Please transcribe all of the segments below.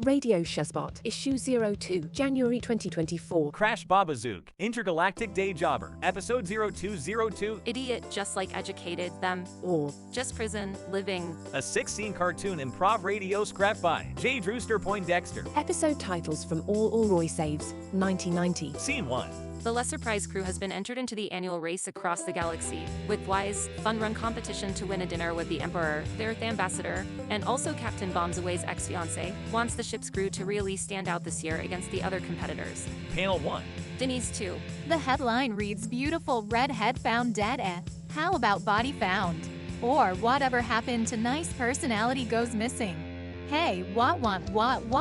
Radio SHAZZBOT, Issue 02, January 2024. Crash bABAZOOK, Intergalactic Day Jobber, Episode 0202. Idiot just like educated them, Or just prison, living. A 6-scene cartoon improv radio scrap by J. Drewster Poindexter. episode titles from All Roy Saves, 1990. Scene 1. The Lesser Prize crew has been entered into the annual race across the galaxy, with wise, fun-run competition to win a dinner with the Emperor, their Earth ambassador, and also Captain bABAZOOK's ex-fiancée, wants the ship's crew to really stand out this year against the other competitors. Panel 1. Denise 2. The headline reads, "Beautiful redhead found dead How about body found?" Or, "Whatever happened to nice personality goes missing." Hey, what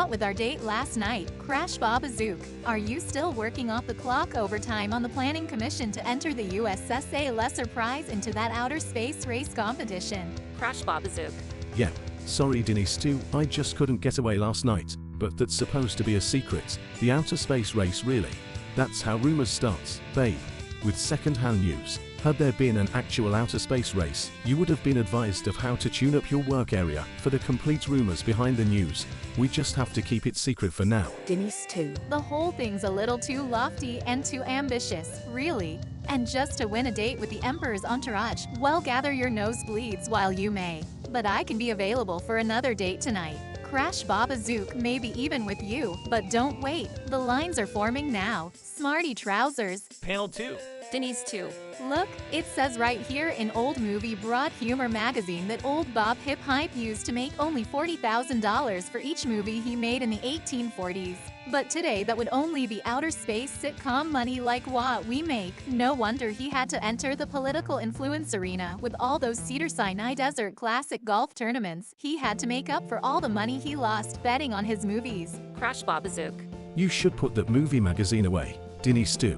with our date last night, Crash bABAZOOK? Are you still working off the clock overtime on the planning commission to enter the USSA Lesser Prize into that outer space race competition? Crash bABAZOOK. Yeah, sorry Denise too, I just couldn't get away last night, but that's supposed to be a secret. The outer space race really? That's how rumors starts, babe. With second-hand news, had there been an actual outer space race, you would have been advised of how to tune up your work area for the complete rumors behind the news. We just have to keep it secret for now. Denise 2. The whole thing's a little too lofty and too ambitious, really. And just to win a date with the Emperor's entourage, well, gather your nosebleeds while you may. But I can be available for another date tonight. Crash bABAZOOK, maybe even with you, but don't wait. The lines are forming now. Smarty trousers. Panel 2. Denise 2. Look, it says right here in Old Movie Broad Humor magazine that old Bob Hip Hype used to make only $40,000 for each movie he made in the 1840s. But today that would only be outer space sitcom money like what we make. No wonder he had to enter the political influence arena with all those Cedar-Sinai Desert Classic golf tournaments. He had to make up for all the money he lost betting on his movies. Crash bABAZOOK. You should put that movie magazine away, Denise too.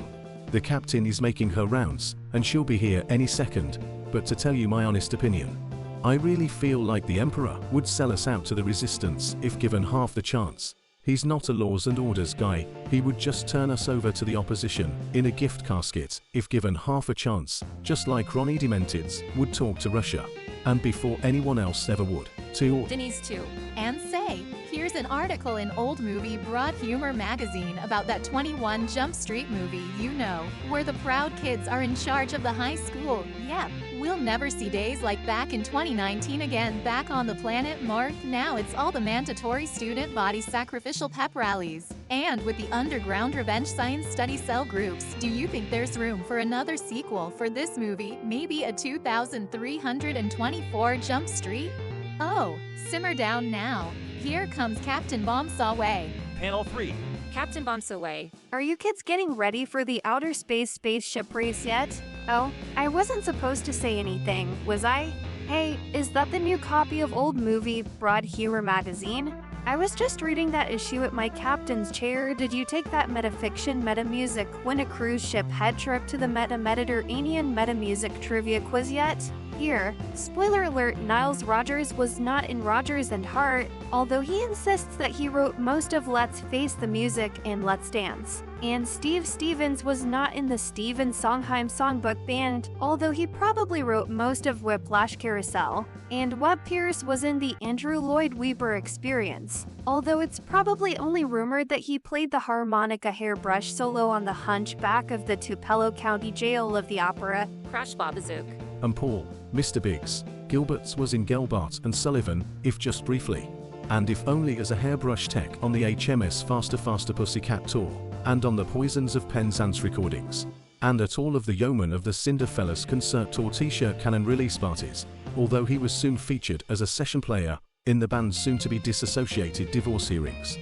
The captain is making her rounds, and she'll be here any second. But to tell you my honest opinion, I really feel like the Emperor would sell us out to the resistance if given half the chance. He's not a laws and orders guy, he would just turn us over to the opposition in a gift casket if given half a chance, just like Ronnie Dementids would talk to Russia. And before anyone else ever would. To Denise 2. And say, here's an article in Old Movie Broad Humor magazine about that 21 Jump Street movie, you know, where the proud kids are in charge of the high school. Yep, we'll never see days like back in 2019 again back on the planet Marth. Now it's all the mandatory student body sacrificial pep rallies. And with the underground revenge science study cell groups, do you think there's room for another sequel for this movie? Maybe a 2324 Jump Street? Oh, simmer down now. Here comes Captain bABAZOOK. Panel 3. Captain bABAZOOK. Are you kids getting ready for the outer space spaceship race yet? Oh, I wasn't supposed to say anything, was I? Hey, is that the new copy of Old Movie Broad Humor magazine? I was just reading that issue at my captain's chair. Did you take that metafiction metamusic win a cruise ship head trip to the Mediterranean metamusic trivia quiz yet? Here, spoiler alert, Niles Rogers was not in Rogers and Hart, although he insists that he wrote most of Let's Face the Music and Let's Dance. And Steve Stevens was not in the Stephen Sondheim Songbook Band, although he probably wrote most of Whiplash Carousel. And Webb Pierce was in the Andrew Lloyd Webber Experience, although it's probably only rumored that he played the harmonica hairbrush solo on the Hunchback of the Tupelo County Jail of the Opera. Crash bABAZOOK. and Paul, Mr. Biggs, Gilbert's was in Gelbart and Sullivan, if just briefly. And if only as a hairbrush tech on the HMS Faster Faster Pussycat tour, and on the Poisons of Penzance recordings, and at all of the Yeoman of the Cinderfellas concert tour t-shirt cannon release parties, although he was soon featured as a session player in the band's soon-to-be disassociated divorce hearings.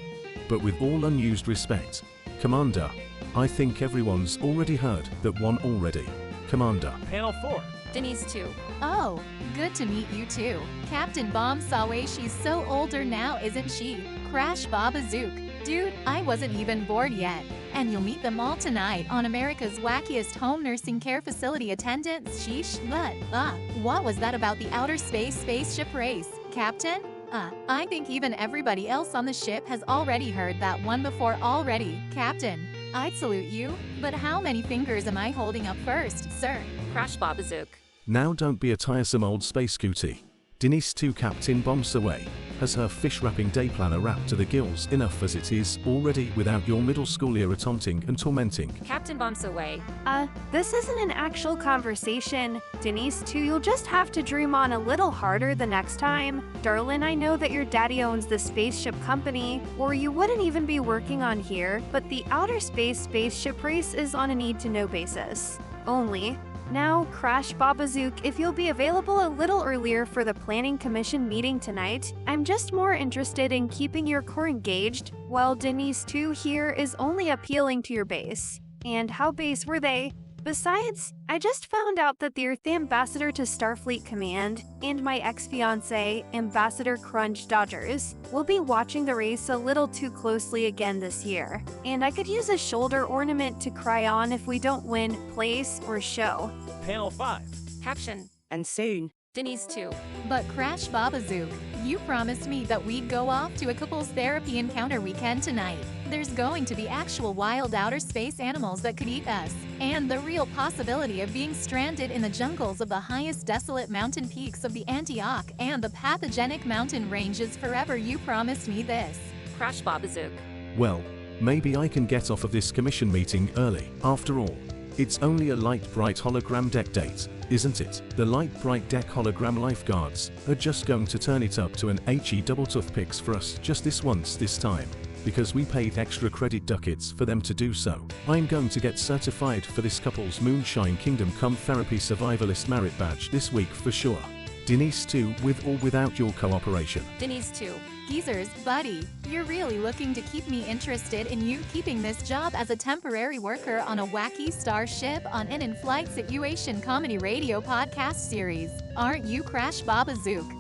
But with all unused respect, Commander, I think everyone's already heard that one already. Commander. Panel 4. Denise 2. Oh, good to meet you too. Captain bABAZOOK, she's so older now, isn't she? Crash bABAZOOK. Dude, I wasn't even bored yet. And you'll meet them all tonight on America's wackiest home nursing care facility attendants. Sheesh, what was that about the outer space spaceship race, Captain? I think even everybody else on the ship has already heard that one before already, Captain. I'd salute you, but how many fingers am I holding up first, sir? Crash bABAZOOK. Now don't be a tiresome old space cootie. Denise 2 Captain Bombs Away. Has her fish wrapping day planner wrapped to the gills enough as it is already without your middle school era taunting and tormenting? Captain Bombs Away. This isn't an actual conversation. Denise 2, you'll just have to dream on a little harder the next time. Darlin, I know that your daddy owns the spaceship company, or you wouldn't even be working on here, but the outer space spaceship race is on a need-to-know basis. Only. Now, Crash bABAZOOK, if you'll be available a little earlier for the Planning Commission meeting tonight, I'm just more interested in keeping your core engaged, while Denise 2 here is only appealing to your base. And how base were they? Besides, I just found out that the Earth Ambassador to Starfleet Command and my ex-fiancé, Ambassador Crunch Dodgers, will be watching the race a little too closely again this year. And I could use a shoulder ornament to cry on if we don't win place or show. Panel 5. Caption. And soon. Denise 2. But Crash bABAZOOK, you promised me that we'd go off to a couples therapy encounter weekend tonight. There's going to be actual wild outer space animals that could eat us, and the real possibility of being stranded in the jungles of the highest desolate mountain peaks of the Antioch and the pathogenic mountain ranges forever. You promised me this. Crash bABAZOOK. Well, maybe I can get off of this commission meeting early. After all, it's only a light bright hologram deck date, isn't it? The light bright deck hologram lifeguards are just going to turn it up to an HE double toothpicks for us just this once this time, because we paid extra credit ducats for them to do so. I'm going to get certified for this couple's Moonshine Kingdom Come Therapy Survivalist Merit Badge this week for sure. Denise 2, with or without your cooperation. Denise 2. Geezers, buddy, you're really looking to keep me interested in you keeping this job as a temporary worker on a wacky starship on an in-flight situation comedy radio podcast series. Aren't you, Crash bABAZOOK?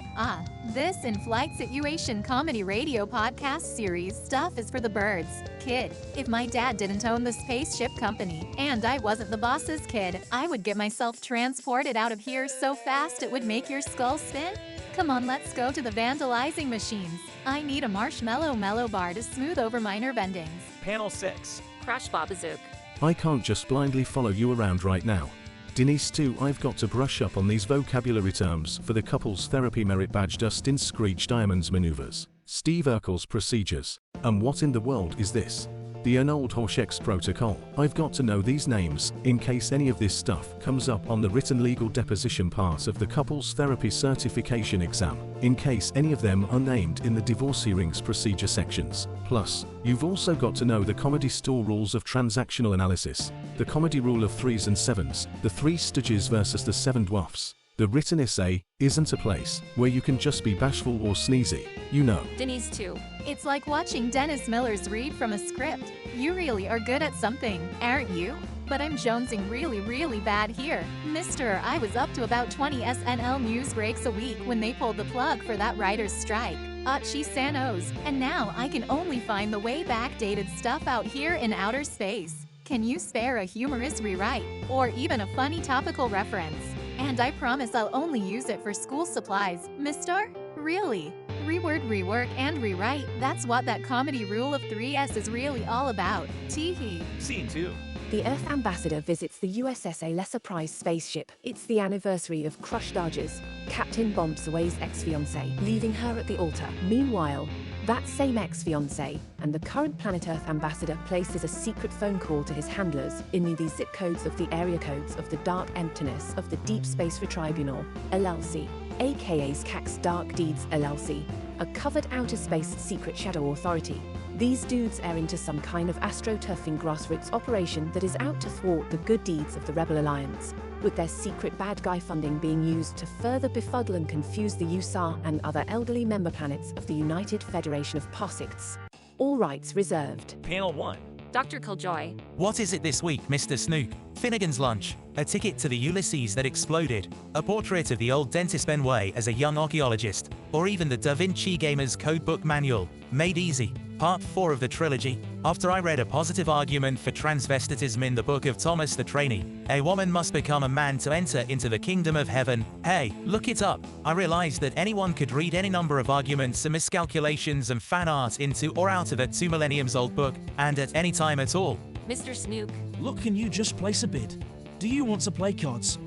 This in-flight situation comedy radio podcast series stuff is for the birds. Kid, if my dad didn't own the spaceship company and I wasn't the boss's kid, I would get myself transported out of here so fast it would make your skull spin. Come on, let's go to the vandalizing machines. I need a marshmallow mellow bar to smooth over my nerve endings. Panel 6. Crash bABAZOOK. I can't just blindly follow you around right now. Denise 2, I've got to brush up on these vocabulary terms for the couple's therapy merit badge. Dustin Screech Diamonds maneuvers. Steve Urkel's procedures. What in the world is this? The Arnold Horshex protocol. I've got to know these names in case any of this stuff comes up on the written legal deposition part of the couple's therapy certification exam, in case any of them are named in the divorce hearings procedure sections. Plus, you've also got to know the comedy store rules of transactional analysis, the comedy rule of 3s and 7s, the 3 stooges versus the 7 dwarfs. The written essay isn't a place where you can just be bashful or sneezy, you know. Denise 2. It's like watching Dennis Miller's read from a script. You really are good at something, aren't you? But I'm jonesing really bad here. Mister, I was up to about 20 SNL news breaks a week when they pulled the plug for that writer's strike. She sanos. And now I can only find the way backdated stuff out here in outer space. Can you spare a humorous rewrite? Or even a funny topical reference? And I promise I'll only use it for school supplies, mister? Really? Reword, rework, and rewrite, that's what that comedy rule of 3S is really all about. Teehee. Scene 2. The Earth Ambassador visits the USS Lesser Prize spaceship. It's the anniversary of Crush Dodgers, Captain Bombs Away's ex-fiancé, leaving her at the altar. Meanwhile, that same ex-fiancé and the current Planet Earth Ambassador places a secret phone call to his handlers in the zip codes of the area codes of the dark emptiness of the Deep Space Retribunal, LLC, aka SCAC's Dark Deeds LLC, a covered outer space secret shadow authority. These dudes are into some kind of astroturfing grassroots operation that is out to thwart the good deeds of the Rebel Alliance, with their secret bad guy funding being used to further befuddle and confuse the USAR and other elderly member planets of the United Federation of Posicts. All rights reserved. Panel 1. Dr. Killjoy. What is it this week, Mr. Snook? Finnegan's Lunch, a ticket to the Ulysses that exploded, a portrait of the old dentist Benway as a young archaeologist, or even the Da Vinci Gamer's codebook manual, Made Easy, part 4 of the trilogy. After I read a positive argument for transvestitism in the book of Thomas the Trainee, a woman must become a man to enter into the kingdom of heaven. Hey, look it up. I realized that anyone could read any number of arguments and miscalculations and fan art into or out of a 2 millenniums old book, and at any time at all. Mr. Snook. Look, can you just place a bid? Do you want to play cards?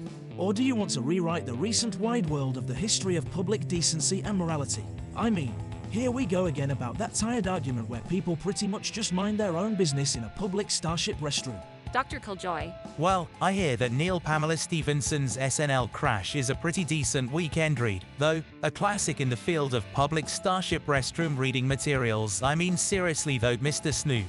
Or do you want to rewrite the recent wide world of the history of public decency and morality? I mean, here we go again about that tired argument where people pretty much just mind their own business in a public Starship restroom. Dr. Killjoy. Well, I hear that Neil Pamela Stephenson's SNL Crash is a pretty decent weekend read, though a classic in the field of public Starship restroom reading materials. I mean seriously though, Mr. Snook.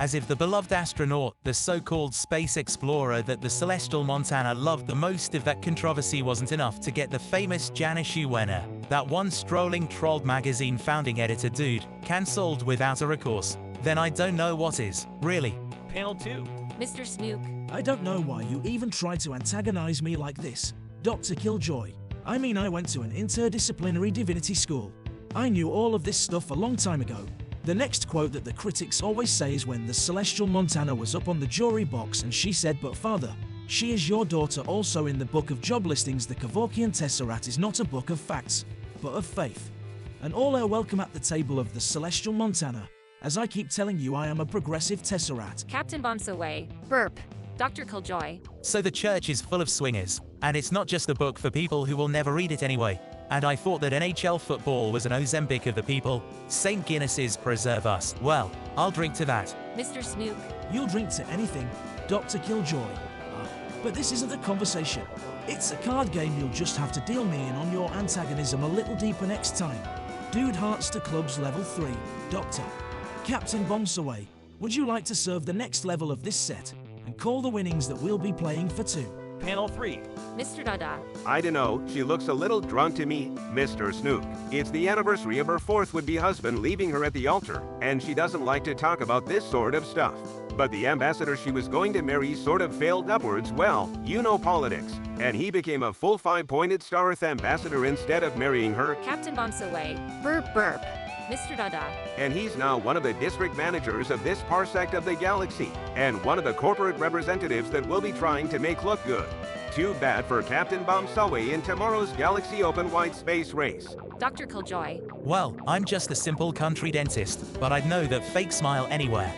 As if the beloved astronaut, the so-called space explorer that the celestial Montana loved the most, if that controversy wasn't enough to get the famous Janice Wenner, that one strolling trolled magazine founding editor dude, cancelled without a recourse, then I don't know what is, really. Panel 2. Mr. Snook. I don't know why you even try to antagonize me like this, Dr. Killjoy. I mean, I went to an interdisciplinary divinity school. I knew all of this stuff a long time ago. The next quote that the critics always say is when the celestial Montana was up on the jury box and she said, "But father, she is your daughter." Also in the book of job listings, the Kevorkian Tesseract is not a book of facts, but of faith. And all are welcome at the table of the celestial Montana. As I keep telling you, I am a progressive Tesseract. Captain Bonsaway. Burp. Dr. Killjoy. So the church is full of swingers, and it's not just a book for people who will never read it anyway. And I thought that NHL football was an Ozempic of the people. St. Guinness's preserve us. Well, I'll drink to that. Mr. Snook. You'll drink to anything, Dr. Killjoy. But this isn't the conversation. It's a card game. You'll just have to deal me in on your antagonism a little deeper next time. Dude Hearts to Clubs Level 3, Doctor. Captain Bonsaway, would you like to serve the next level of this set and call the winnings that we'll be playing for 2? Panel 3. Mr. Dada. I dunno, she looks a little drunk to me, Mr. Snook. It's the anniversary of her 4th would-be husband leaving her at the altar, and she doesn't like to talk about this sort of stuff. But the ambassador she was going to marry sort of failed upwards, well, you know politics. And he became a full 5-pointed star Earth ambassador instead of marrying her. Captain Bonsaway. Burp burp. Mr. Dada. And he's now one of the district managers of this parsec of the galaxy, and one of the corporate representatives that we'll be trying to make look good. Too bad for Captain Bonsaway in tomorrow's Galaxy Open Wide Space race. Dr. Killjoy. Well, I'm just a simple country dentist, but I'd know that fake smile anywhere.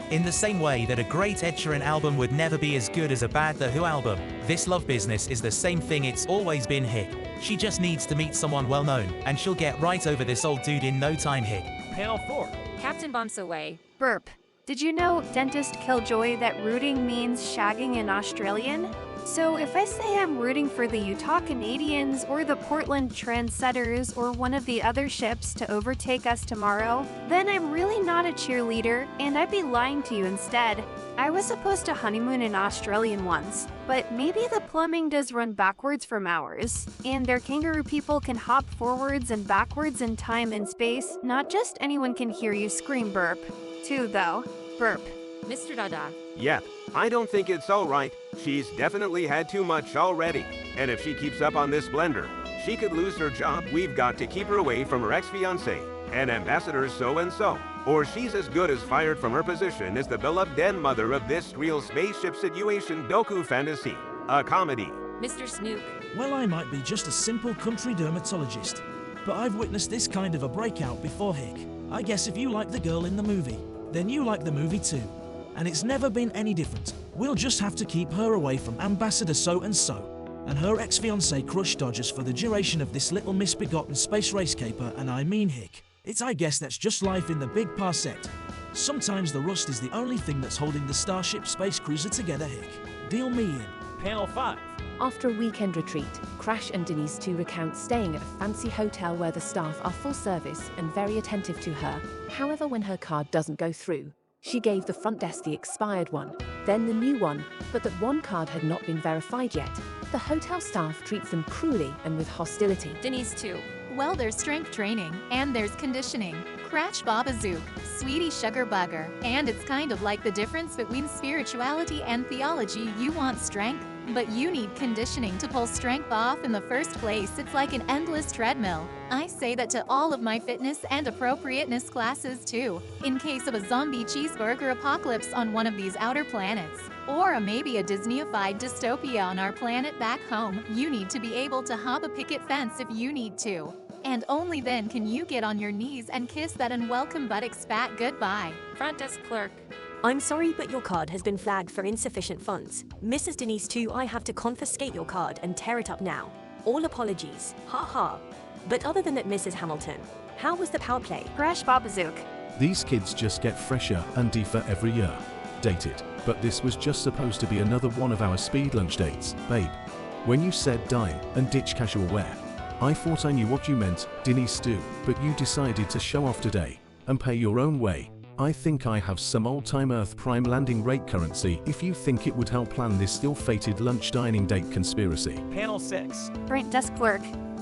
In the same way that a great Ed Sheeran album would never be as good as a bad The Who album, this love business is the same thing it's always been, Hick. She just needs to meet someone well-known, and she'll get right over this old dude in no time, Hick. Panel 4. Captain Bonsaway. Burp. Did you know, Dentist Killjoy, that rooting means shagging in Australian? So if I say I'm rooting for the Utah Canadians or the Portland Trendsetters or one of the other ships to overtake us tomorrow, then I'm really not a cheerleader, and I'd be lying to you instead. I was supposed to honeymoon in Australian once, but maybe the plumbing does run backwards from ours, and their kangaroo people can hop forwards and backwards in time and space. Not just anyone can hear you scream burp. Too, though. Burp. Mr. Dada. Yep, I don't think it's alright. She's definitely had too much already. And if she keeps up on this blender, she could lose her job. We've got to keep her away from her ex-fiancé and ambassador so-and-so. Or she's as good as fired from her position as the beloved den mother of this real spaceship situation doku fantasy. A comedy. Mr. Snook. Well, I might be just a simple country dermatologist, but I've witnessed this kind of a breakout before, Hick. I guess if you like the girl in the movie, then you like the movie too. And it's never been any different. We'll just have to keep her away from Ambassador so-and-so and her ex-fiancé Crush Dodgers for the duration of this little misbegotten space race caper, and I mean, Hick. I guess that's just life in the big parsec. Sometimes the rust is the only thing that's holding the Starship Space Cruiser together, Hick. Deal me in. Panel 5. After a weekend retreat, Crash and Denise too recount staying at a fancy hotel where the staff are full service and very attentive to her. However, when her card doesn't go through, she gave the front desk the expired one, then the new one, but that one card had not been verified yet. The hotel staff treats them cruelly and with hostility. Denise too. Well, there's strength training, and there's conditioning. Crash bABAZOOK, sweetie sugar bugger. And it's kind of like the difference between spirituality and theology. You want strength, but you need conditioning to pull strength off in the first place. It's like an endless treadmill. I say that to all of my fitness and appropriateness classes too, in case of a zombie cheeseburger apocalypse on one of these outer planets. Or maybe a Disneyified dystopia on our planet back home. You need to be able to hop a picket fence if you need to. And only then can you get on your knees and kiss that unwelcome buttocks fat goodbye. Front desk clerk. I'm sorry, but your card has been flagged for insufficient funds. Mrs. Denise 2, I have to confiscate your card and tear it up now. All apologies. Ha ha. But other than that, Mrs. Hamilton, how was the power play? Crash bABAZOOK. These kids just get fresher and deeper every year. Dated. But this was just supposed to be another one of our speed lunch dates, babe. When you said dine and ditch casual wear, I thought I knew what you meant, Denise Stew, but you decided to show off today and pay your own way. I think I have some old-time Earth Prime landing rate currency if you think it would help plan this ill-fated lunch dining date conspiracy. Panel 6. Front desk clerk.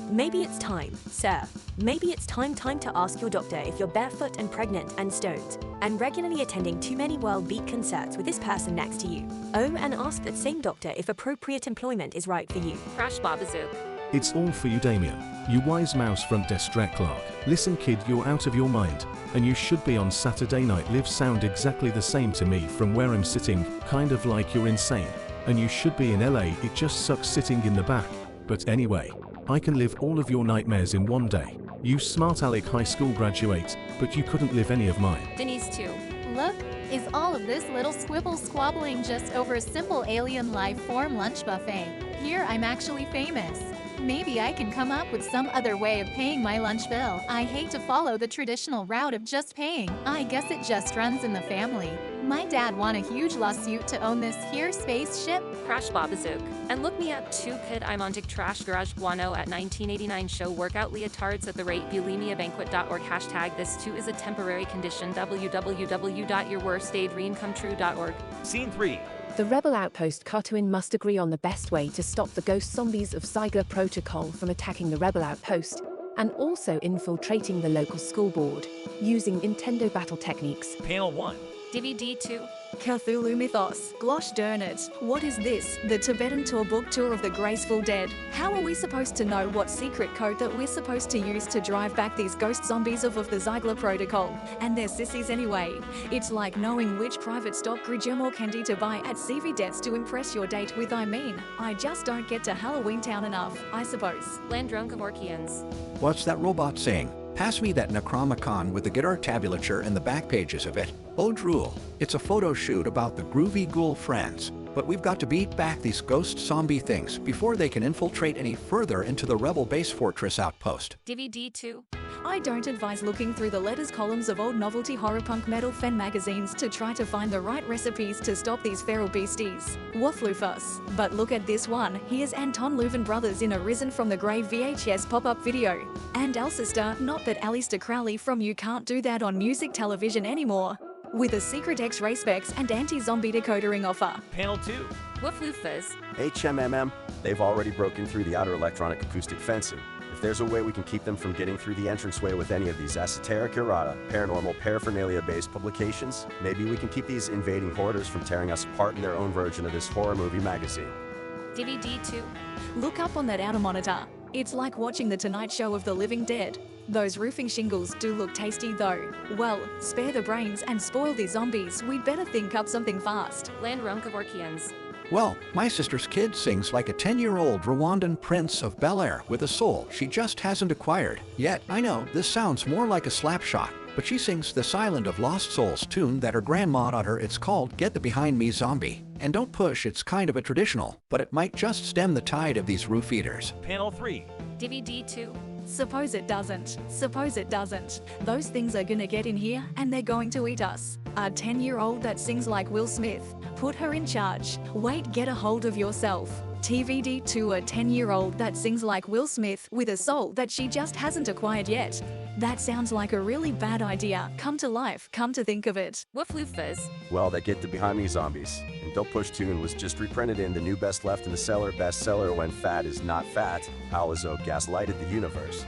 Maybe it's time, sir. Maybe it's time to ask your doctor if you're barefoot and pregnant and stoned, and regularly attending too many World Beat concerts with this person next to you. Oh, and ask that same doctor if appropriate employment is right for you. Crash bABAZOOK. It's all for you, Damien. You wise mouse front desk Drek Clark. Listen, kid, you're out of your mind. And you should be on Saturday Night Live. Sound exactly the same to me from where I'm sitting, kind of like you're insane. And you should be in LA, it just sucks sitting in the back. But anyway, I can live all of your nightmares in one day. You smart aleck high school graduate, but you couldn't live any of mine. Denise 2. Look, is all of this little squibble squabbling just over a simple alien life form lunch buffet? Here I'm actually famous. Maybe I can come up with some other way of paying my lunch bill. I hate to follow the traditional route of just paying. I guess it just runs in the family. My dad won a huge lawsuit to own this here spaceship. Crash bABAZOOK. And look me up too, kid. I'm on Trash Garage Guano at 1989 show workout leotards at the rate bulimiabanquet.org. Hashtag this too is a temporary condition. www.yourworstdaydreamcometrue.org. Scene 3. The Rebel Outpost cartoon must agree on the best way to stop the ghost zombies of sHAZZBOT Protocol from attacking the Rebel Outpost, and also infiltrating the local school board, using Nintendo battle techniques. Panel 1. DVD 2. Cthulhu Mythos. Gosh darn it. What is this? The Tibetan tour book tour of the Graceful Dead. How are we supposed to know what secret code that we're supposed to use to drive back these ghost zombies off of the sHAZZBOT Protocol? And they're sissies anyway. It's like knowing which private stock gridgem or candy to buy at CV Debts to impress your date with. I just don't get to Halloween Town enough, I suppose. Landrunk of Orchians. What's that robot saying? Pass me that Necromicon with the guitar tablature and the back pages of it. Oh drool. It's a photo shoot about the groovy ghoul friends. But we've got to beat back these ghost zombie things before they can infiltrate any further into the rebel base fortress outpost. DVD 2. I don't advise looking through the letters columns of old novelty horror punk metal fan magazines to try to find the right recipes to stop these feral beasties. Wafflufus. But look at this one. Here's Anton Leuven Brothers in a Risen from the Grave VHS pop-up video. And Alcester, not that Aleister Crowley from You Can't Do That on Music Television anymore, with a secret X-ray specs and anti-zombie decodering offer. Panel 2. Woofloofers. HMMM, they've already broken through the outer electronic acoustic fencing. If there's a way we can keep them from getting through the entranceway with any of these esoteric errata, paranormal paraphernalia-based publications, maybe we can keep these invading hoarders from tearing us apart in their own version of this horror movie magazine. DVD 2. Look up on that outer monitor. It's like watching the Tonight Show of the living dead. Those roofing shingles do look tasty though. Well, spare the brains and spoil these zombies. We'd better think up something fast. Landrunk of Orchians. Well, my sister's kid sings like a 10-year-old Rwandan prince of Bel-Air with a soul she just hasn't acquired. Yet, I know, this sounds more like a slapshot, but she sings this Island of Lost Souls tune that her grandma taught her. It's called Get the Behind Me Zombie. And don't push, it's kind of a traditional, but it might just stem the tide of these roof eaters. Panel 3. DVD 2. Suppose it doesn't. Suppose it doesn't. Those things are gonna get in here and they're going to eat us. A 10-year-old that sings like Will Smith. Put her in charge. Wait, get a hold of yourself. TVD to a 10-year-old that sings like Will Smith with a soul that she just hasn't acquired yet. That sounds like a really bad idea. Come to life, come to think of it. Woofloofers. Well, that Get the Behind Me Zombies. And Don't Push tune was just reprinted in the new Best Left in the Cellar bestseller When Fat Is Not Fat, bABAZOOK gaslighted the universe.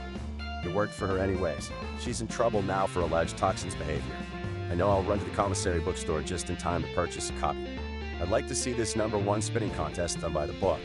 It worked for her anyways. She's in trouble now for alleged toxins behavior. I know I'll run to the commissary bookstore just in time to purchase a copy. I'd like to see this #1 spinning contest done by the book.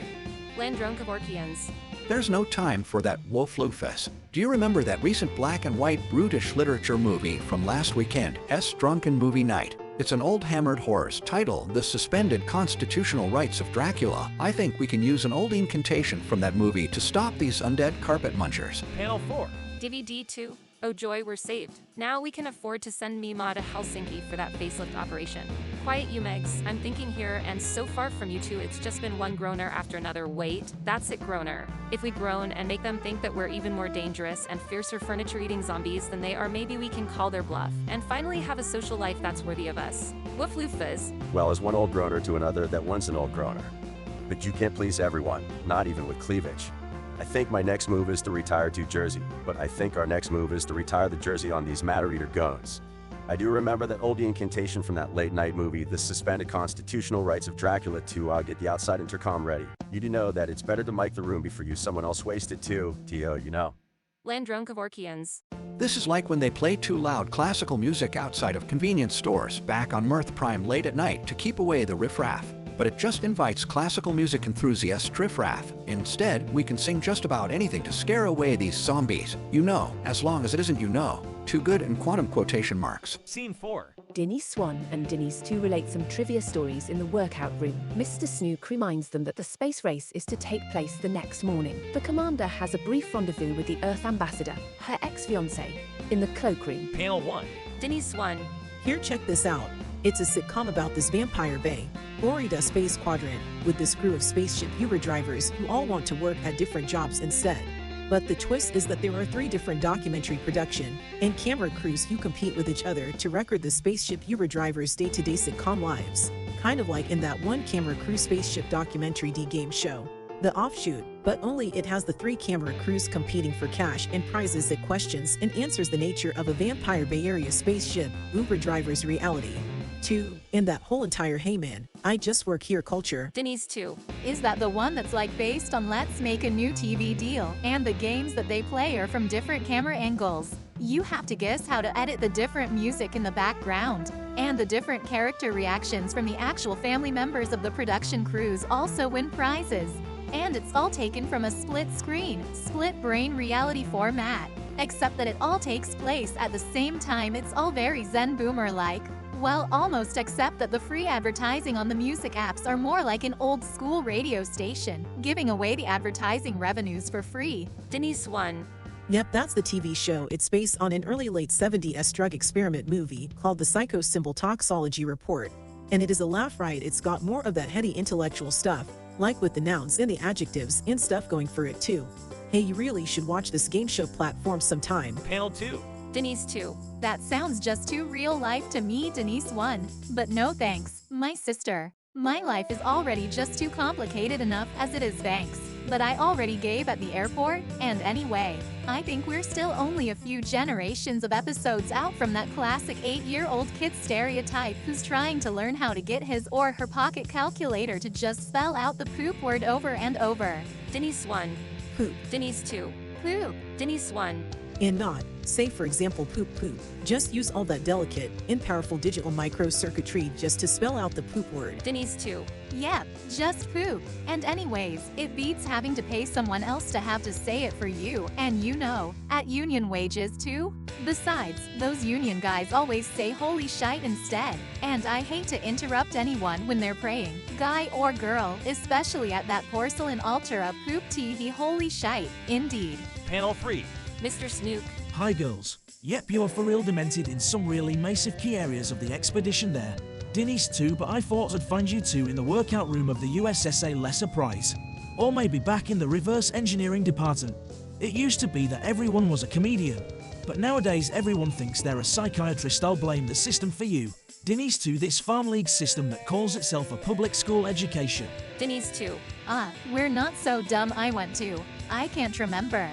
Landrunk of Orchians. There's no time for that Woofloofus. Do you remember that recent black and white brutish literature movie from last weekend, S Drunken Movie Night? It's an old hammered horror's title, The Suspended Constitutional Rights of Dracula. I think we can use an old incantation from that movie to stop these undead carpet munchers. Panel 4. DVD 2. Oh joy, we're saved. Now we can afford to send Mima to Helsinki for that facelift operation. Quiet you Megs, I'm thinking here, and so far from you two it's just been one groaner after another. Wait, that's it, groaner. If we groan and make them think that we're even more dangerous and fiercer furniture-eating zombies than they are, maybe we can call their bluff and finally have a social life that's worthy of us. Woof loof fizz. Well, as one old groaner to another that once an old groaner. But you can't please everyone, not even with cleavage. I think my next move is to retire to Jersey, but I think our next move is to retire the jersey on these matter-eater goons. I do remember that oldie incantation from that late-night movie, The Suspended Constitutional Rights of Dracula, to get the outside intercom ready. You do know that it's better to mic the room before you someone else wasted too, T.O., you know. Landrone Kevorkians. This is like when they play too loud classical music outside of convenience stores back on Mirth Prime late at night to keep away the riffraff. But it just invites classical music enthusiasts riffraff. Instead, we can sing just about anything to scare away these zombies. You know, as long as it isn't you know. Too good in quantum quotation marks. Scene 4. Denise Swan and Denise 2 relate some trivia stories in the workout room. Mr. Snook reminds them that the space race is to take place the next morning. The commander has a brief rendezvous with the Earth ambassador, her ex-fiancé, in the cloakroom. Panel 1. Denise 1. Here, check this out. It's a sitcom about this vampire bay, Florida Space Quadrant, with this crew of spaceship Uber drivers who all want to work at different jobs instead. But the twist is that there are 3 different documentary production and camera crews who compete with each other to record the spaceship Uber drivers' day-to-day sitcom lives, kind of like in that one camera crew spaceship documentary D-Game show. The offshoot, but only it has the 3 camera crews competing for cash and prizes that questions and answers the nature of a vampire Bay Area spaceship Uber driver's reality. 2. In that whole entire "hey man, I just work here" culture. Denise 2. Is that the one that's like based on Let's Make a New TV Deal, and the games that they play are from different camera angles? You have to guess how to edit the different music in the background. And the different character reactions from the actual family members of the production crews also win prizes. And it's all taken from a split screen, split brain reality format. Except that it all takes place at the same time. It's all very Zen Boomer-like. Well, almost, except that the free advertising on the music apps are more like an old school radio station, giving away the advertising revenues for free. Denise 1. Yep, that's the TV show. It's based on an early late 70s drug experiment movie called The Psychosymbol Toxology Report. And it is a laugh ride. It's got more of that heady intellectual stuff, like with the nouns and the adjectives and stuff going for it too. Hey, you really should watch this game show platform sometime. Panel 2. Denise 2. That sounds just too real life to me, Denise 1. But no thanks, my sister. My life is already just too complicated enough as it is, thanks. But I already gave at the airport, and anyway, I think we're still only a few generations of episodes out from that classic 8-year-old kid stereotype who's trying to learn how to get his or her pocket calculator to just spell out the poop word over and over. Denise 1. Poop. Denise 2. Poop. Denise 1. And not, say for example poop poop. Just use all that delicate and powerful digital microcircuitry just to spell out the poop word. Denise 2. Yep, just poop. And anyways, it beats having to pay someone else to have to say it for you, and you know, at union wages too. Besides, those union guys always say holy shite instead. And I hate to interrupt anyone when they're praying, guy or girl, especially at that porcelain altar of poop tee holy shite, indeed. Panel 3. Mr. Snook. Hi girls. Yep, you're for real demented in some really massive key areas of the expedition there. Denise too, but I thought I'd find you two in the workout room of the USSA Lesser Prize. Or maybe back in the reverse engineering department. It used to be that everyone was a comedian, but nowadays everyone thinks they're a psychiatrist. I'll blame the system for you. Denise too, this farm league system that calls itself a public school education. Denise 2. We're not so dumb. I went to. I can't remember.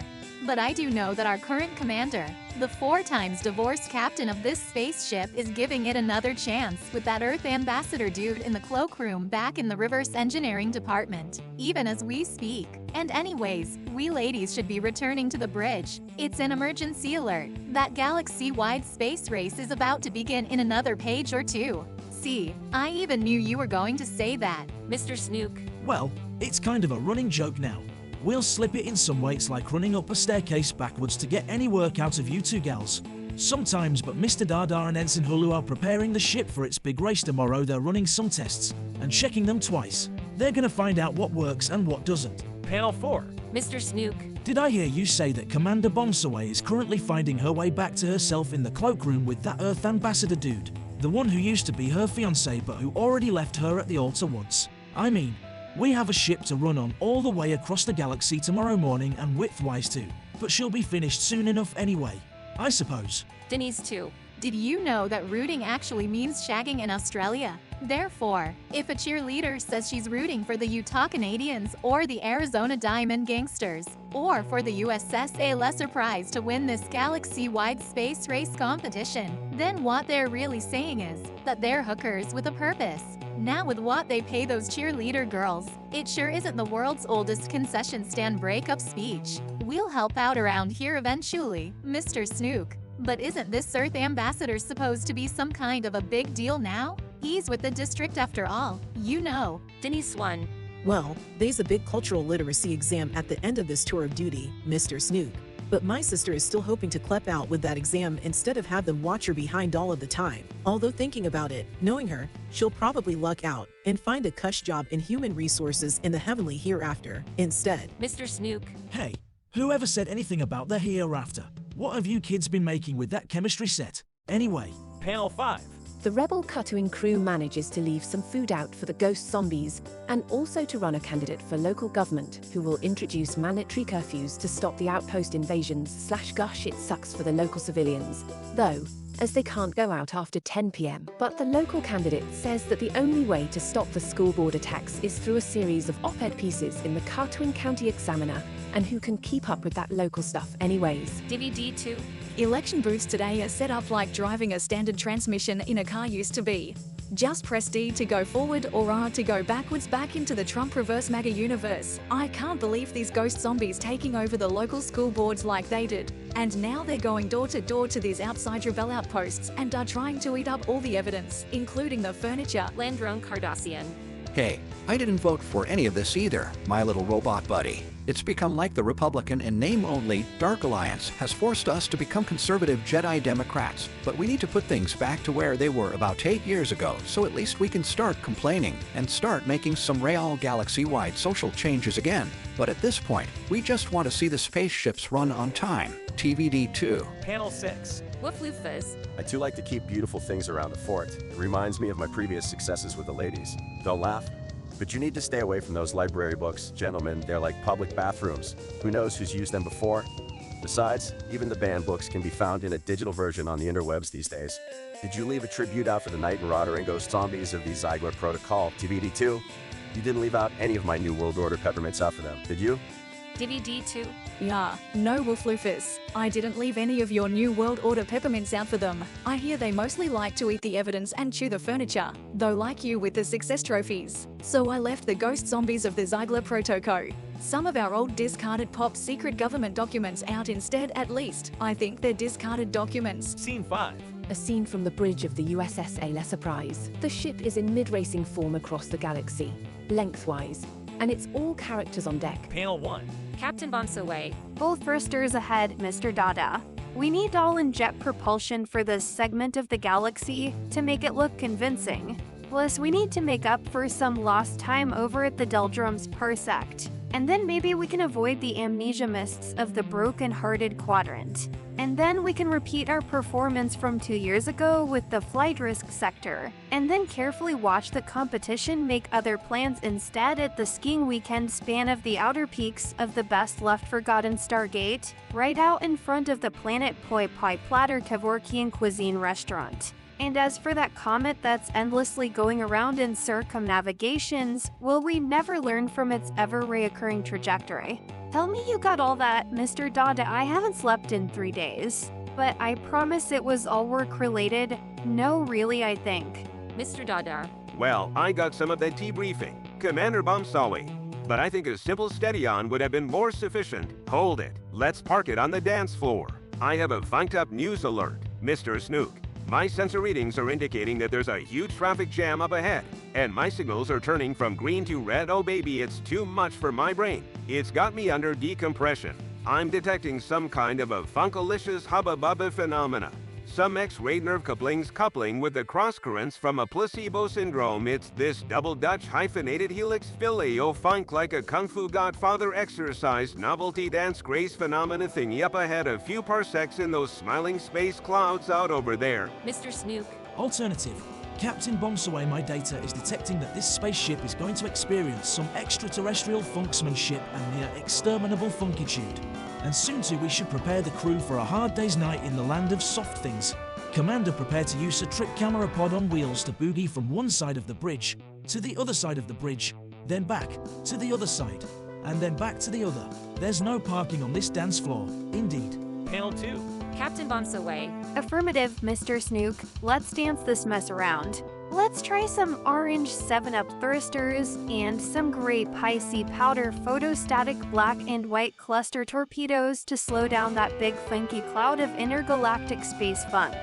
But I do know that our current commander, the 4 times divorced captain of this spaceship, is giving it another chance with that Earth ambassador dude in the cloakroom back in the reverse engineering department, even as we speak. And anyways, we ladies should be returning to the bridge. It's an emergency alert. That galaxy-wide space race is about to begin in another page or 2. See, I even knew you were going to say that. Mr. Snook. Well, it's kind of a running joke now. We'll slip it in some way. It's like running up a staircase backwards to get any work out of you two gals. Sometimes, but Mr. Dada and Ensign Hulu are preparing the ship for its big race tomorrow. They're running some tests and checking them twice. They're gonna find out what works and what doesn't. Panel 4. Mr. Snook. Did I hear you say that Commander Bombsaway is currently finding her way back to herself in the cloakroom with that Earth ambassador dude? The one who used to be her fiancé but who already left her at the altar once. I mean, we have a ship to run on all the way across the galaxy tomorrow morning and width-wise too. But she'll be finished soon enough anyway, I suppose. Denise too. Did you know that rooting actually means shagging in Australia? Therefore, if a cheerleader says she's rooting for the Utah Canadians or the Arizona Diamond Gangsters, or for the USSA Lesser Prize to win this galaxy-wide space race competition, then what they're really saying is that they're hookers with a purpose. Now with what they pay those cheerleader girls, it sure isn't the world's oldest concession stand breakup speech. We'll help out around here eventually, Mr. Snook. But isn't this Earth ambassador supposed to be some kind of a big deal now? He's with the district after all, you know. Denise 1. Well, there's a big cultural literacy exam at the end of this tour of duty, Mr. Snook. But my sister is still hoping to clep out with that exam instead of have them watch her behind all of the time. Although thinking about it, knowing her, she'll probably luck out and find a cush job in human resources in the heavenly hereafter instead. Mr. Snook. Hey, whoever said anything about the hereafter? What have you kids been making with that chemistry set? Anyway. Panel 5. The rebel Katuan crew manages to leave some food out for the ghost zombies and also to run a candidate for local government who will introduce mandatory curfews to stop the outpost invasions / gosh it sucks for the local civilians, though, as they can't go out after 10 p.m. But the local candidate says that the only way to stop the school board attacks is through a series of op-ed pieces in the Katuan County Examiner, and who can keep up with that local stuff anyways. DVD 2. Election booths today are set up like driving a standard transmission in a car used to be. Just press D to go forward or R to go backwards back into the Trump reverse MAGA universe. I can't believe these ghost zombies taking over the local school boards like they did. And now they're going door to door to these outside rebel outposts and are trying to eat up all the evidence, including the furniture. Landrone Cardassian. Hey, I didn't vote for any of this either, my little robot buddy. It's become like the Republican in name only Dark Alliance has forced us to become conservative Jedi Democrats, but we need to put things back to where they were about 8 years ago, so at least we can start complaining and start making some real galaxy-wide social changes again. But at this point, we just want to see the spaceships run on time. TVD 2. Panel 6. Woofloofers. I too like to keep beautiful things around the fort. It reminds me of my previous successes with the ladies. They'll laugh. But you need to stay away from those library books, gentlemen. They're like public bathrooms. Who knows who's used them before? Besides, even the banned books can be found in a digital version on the interwebs these days. Did you leave a tribute out for the Knight Marauder and Ghost Zombies of the Ziegler Protocol, TVD 2? You didn't leave out any of my New World Order peppermints out for them, did you? DVD 2. Yeah, no Woofloofers. I didn't leave any of your New World Order peppermints out for them. I hear they mostly like to eat the evidence and chew the furniture, though like you with the success trophies. So I left the ghost zombies of the Ziegler Protocol. Some of our old discarded pop secret government documents out instead at least. I think they're discarded documents. Scene 5. A scene from the bridge of the USSA Lesser Prize. The ship is in mid-racing form across the galaxy, lengthwise, and it's all characters on deck. Panel 1. Captain Bombsaway. Full thrusters ahead, Mr. Dada. We need all-in-jet propulsion for this segment of the galaxy to make it look convincing. Plus, we need to make up for some lost time over at the Doldrums Parsect. And then maybe we can avoid the amnesia mists of the broken-hearted quadrant. And then we can repeat our performance from 2 years ago with the flight risk sector. And then carefully watch the competition make other plans instead at the skiing weekend span of the outer peaks of the best left forgotten Stargate, right out in front of the Planet Poi Pie Platter Kevorkian Cuisine restaurant. And as for that comet that's endlessly going around in circumnavigations, will we never learn from its ever-reoccurring trajectory? Tell me you got all that, Mr. Dada. I haven't slept in 3 days. But I promise it was all work-related. No, really, I think. Mr. Dada. Well, I got some of that debriefing, Commander Bombsaway. But I think a simple steady-on would have been more sufficient. Hold it. Let's park it on the dance floor. I have a funked-up news alert, Mr. Snook. My sensor readings are indicating that there's a huge traffic jam up ahead, and my signals are turning from green to red. Oh baby, it's too much for my brain. It's got me under decompression. I'm detecting some kind of a funkalicious hubba-bubba phenomena. some X-ray nerve couplings coupling with the cross-currents from a placebo syndrome. It's this double Dutch hyphenated helix filio funk like a Kung Fu Godfather exercise novelty dance grace phenomena thingy up ahead a few parsecs in those smiling space clouds out over there. Mr. Snook. Alternative. Captain Bombsaway, my data is detecting that this spaceship is going to experience some extraterrestrial funksmanship and near exterminable funkitude. And soon too we should prepare the crew for a hard day's night in the land of soft things. Commander prepared to use a trick camera pod on wheels to boogie from one side of the bridge to the other side of the bridge, then back to the other side, and then back to the other. There's no parking on this dance floor, indeed. Panel 2. Captain Bombsaway. Affirmative, Mr. Snook. Let's dance this mess around. Let's try some orange 7-Up thrusters and some gray Pisces powder photostatic black and white cluster torpedoes to slow down that big funky cloud of intergalactic space funk.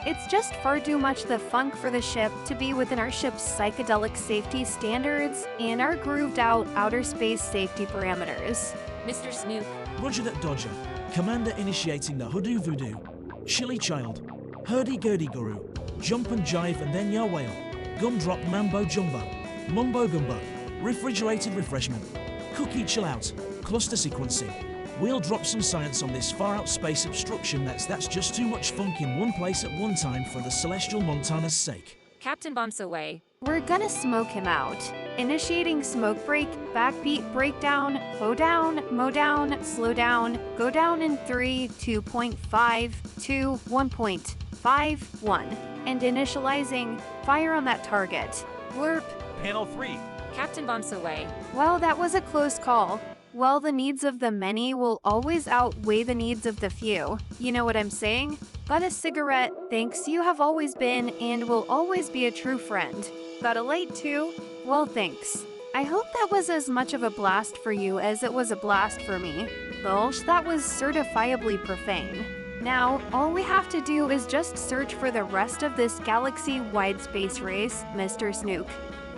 It's just far too much the funk for the ship to be within our ship's psychedelic safety standards and our grooved out outer space safety parameters. Mr. Snook. Roger that, Dodger. Commander initiating the Hoodoo Voodoo, Chili Child, Hurdy-Gurdy Guru, Jump and Jive and then Ya Whale, Gumdrop Mambo Jumbo, Mumbo Gumbo, Refrigerated Refreshment, Cookie Chill Out, Cluster Sequencing. We'll drop some science on this far-out space obstruction that's just too much funk in one place at one time for the celestial Montana's sake. Captain Bombsaway. We're gonna smoke him out. Initiating smoke break, backbeat breakdown, slow down, mow down, slow down, go down in 3, 2.5, 2, 1.51, and initializing fire on that target. Blurp. Panel 3. Captain Bombsaway. Well, that was a close call. Well, the needs of the many will always outweigh the needs of the few. You know what I'm saying? Got a cigarette, thanks, you have always been and will always be a true friend. Got a light too? Well, thanks. I hope that was as much of a blast for you as it was a blast for me. Gosh, that was certifiably profane. Now, all we have to do is just search for the rest of this galaxy-wide space race, Mr. Snook.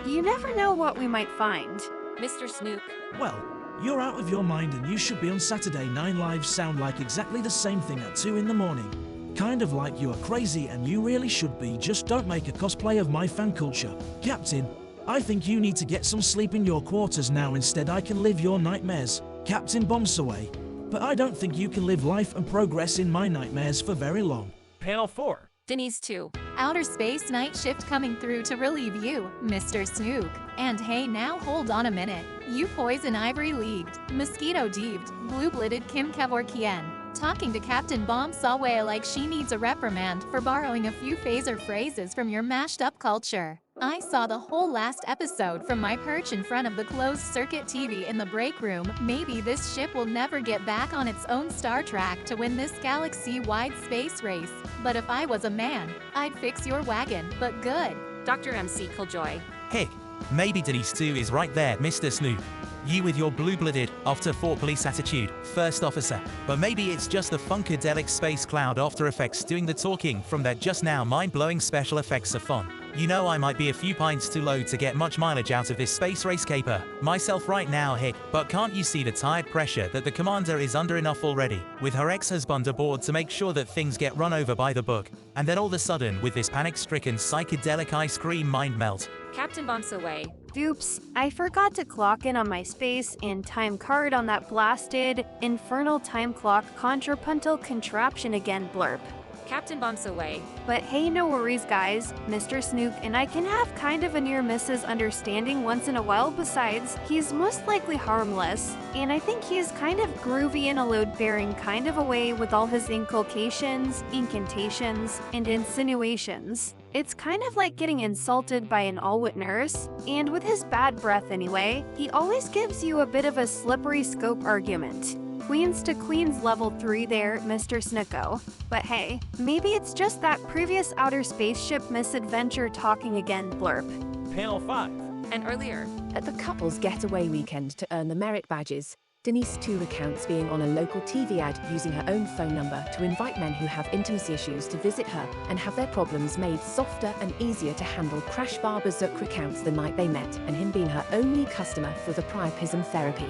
You never know what we might find. Mr. Snook. Well, you're out of your mind and you should be on Saturday 9 Live sound like exactly the same thing at 2 in the morning. Kind of like you are crazy and you really should be, just don't make a cosplay of my fan culture. Captain, I think you need to get some sleep in your quarters now, instead I can live your nightmares. Captain Bombsaway. But I don't think you can live life and progress in my nightmares for very long. Panel 4. Denise 2. Outer space night shift coming through to relieve you, Mr. Snook. And hey, now hold on a minute. You poison ivory leagued, mosquito deeved, blue-blooded Kim Kevorkian. Talking to Captain Bombsaway like she needs a reprimand for borrowing a few phaser phrases from your mashed-up culture. I saw the whole last episode from my perch in front of the closed-circuit TV in the break room. Maybe this ship will never get back on its own star track to win this galaxy-wide space race. But if I was a man, I'd fix your wagon, but good. Dr. MC Killjoy. Heck, maybe Denise 2 is right there, Mr. Snoop. You with your blue-blooded, after 4 police attitude, first officer. But maybe it's just the funkadelic space cloud after effects doing the talking from that just now mind-blowing special effects of fun. You know I might be a few pints too low to get much mileage out of this space race caper myself right now, heck, but can't you see the tired pressure that the commander is under enough already, with her ex-husband aboard to make sure that things get run over by the book, and then all of a sudden with this panic-stricken psychedelic ice cream mind melt. Captain Bombsaway. Oops, I forgot to clock in on my space and time card on that blasted, infernal time clock contrapuntal contraption again, blurp. Captain Bombsaway. But hey, no worries guys, Mr. Snook and I can have kind of a near misses understanding once in a while. Besides, he's most likely harmless, and I think he's kind of groovy in a load-bearing kind of a way with all his inculcations, incantations, and insinuations. It's kind of like getting insulted by an all-wit nurse, and with his bad breath anyway, he always gives you a bit of a slippery scope argument. Queens to Queens level 3 there, Mr. Snicko. But hey, maybe it's just that previous outer spaceship misadventure talking again, blurp. Panel 5. And earlier. At the couple's getaway weekend to earn the merit badges, Denise 2 recounts being on a local TV ad using her own phone number to invite men who have intimacy issues to visit her and have their problems made softer and easier to handle. cRASH bABAZOOK recounts the night they met and him being her only customer for the priapism therapy.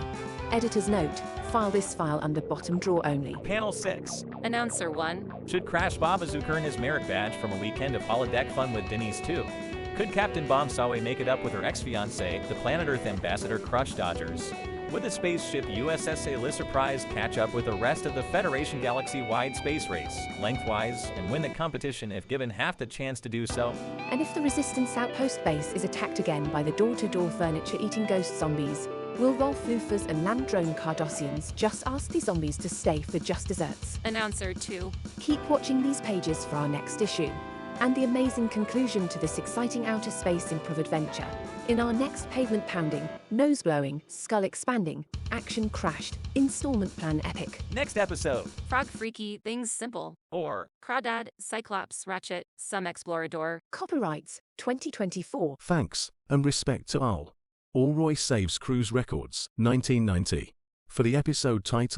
Editor's note: file this file under bottom drawer only. Panel 6. Announcer 1. Should cRASH bABAZOOK earn his merit badge from a weekend of holodeck fun with Denise 2? Could Captain Bombsawe make it up with her ex-fiancé, the Planet Earth ambassador Crush Dodgers? Would the spaceship USS LSS Prize catch up with the rest of the Federation galaxy-wide space race, lengthwise, and win the competition if given half the chance to do so? And if the Resistance outpost base is attacked again by the door-to-door furniture-eating ghost zombies, will Rolf Lufers and land drone Cardassians just ask the zombies to stay for just desserts? Announcer 2. Keep watching these pages for our next issue, and the amazing conclusion to this exciting outer space improv adventure. In our next pavement-pounding, nose-blowing, skull-expanding, action-crashed, installment plan epic. Next episode. Frog Freaky, Things Simple. Or Crawdad, Cyclops, Ratchet, Some Explorador. Copyrights 2024. Thanks, and respect to all. Allroy saves cruise records, 1990. For the episode title.